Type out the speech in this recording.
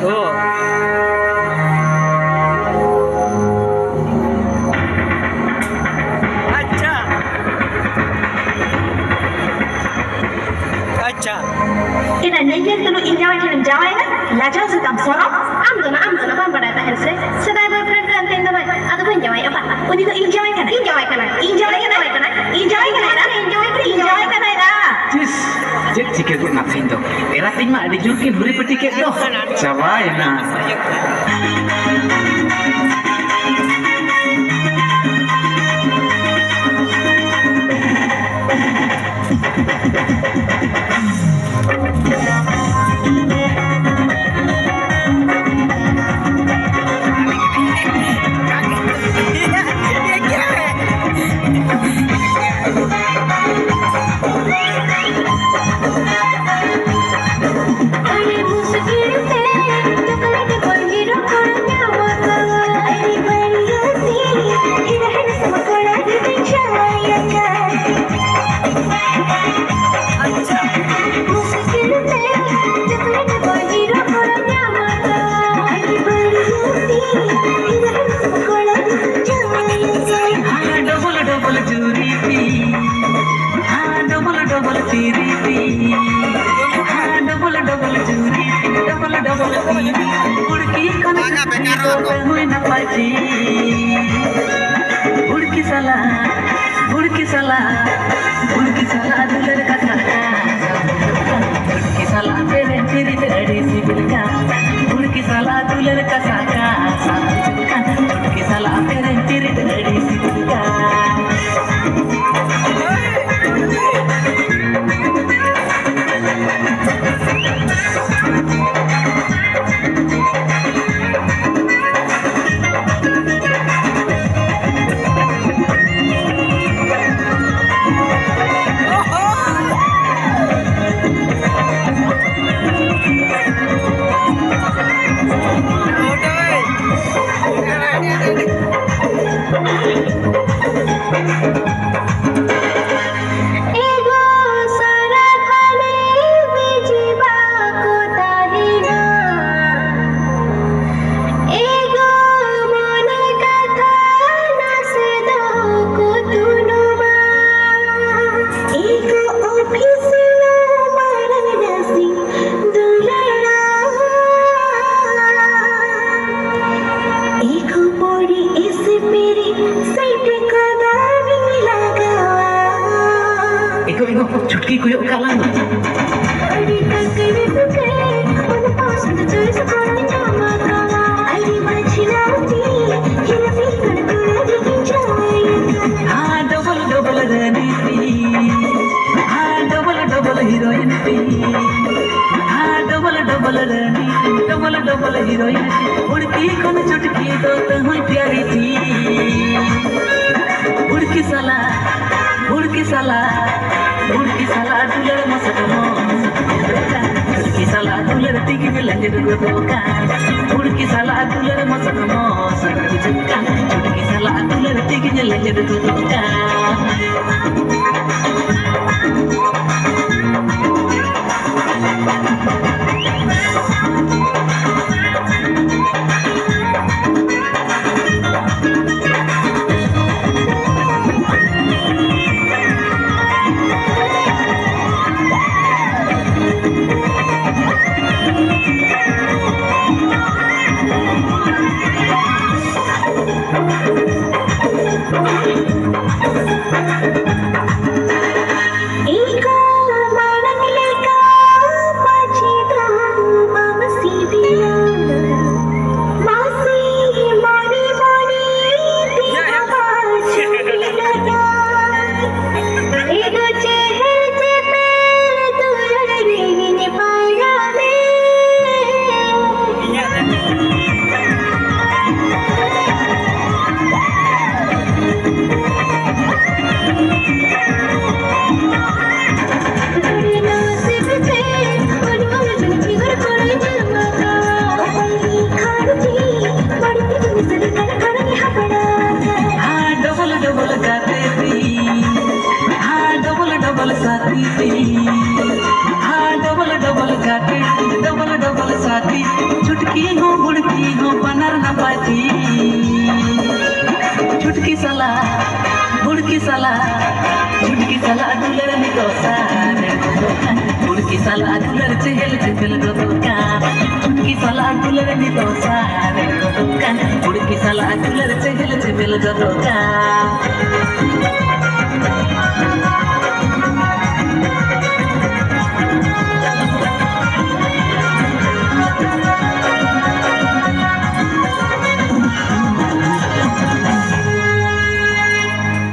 Oh. अच्छा अच्छा Ina nyanyian dulu injawai kirim jawai na lajar sedap sorok am dona pada tahan se sedai boyfriend kan tenda bai adu pun jawai apa uni ko injawai kana injawai kana na Jis, jet tiket gue ngapain tuh? Rating mah ada juga beri petiket tuh. Cabai nah. Burki salah dular ka saka burki salah tere tiri tere sibilka burki salah dular ka saka burki salah tere tiri tere sibilka चुटकी कोई काला हाँ double रणनीति हाँ double heroine हाँ double रणनीति double heroine उड़की कौन चुटकी तो तुम्हें प्यारी थी उड़की साला dular masakmo उड़की साला दुलर तिगी लंजर गोका उड़की साला दुलर masakmo sakki jukka उड़की साला दुलर तिगी लंजर गोका Ego salah dular ni dosa Burki salah dular cehel cehel godokan Burki salah dular ni dosa godokan Burki salah dular cehel cehel godokan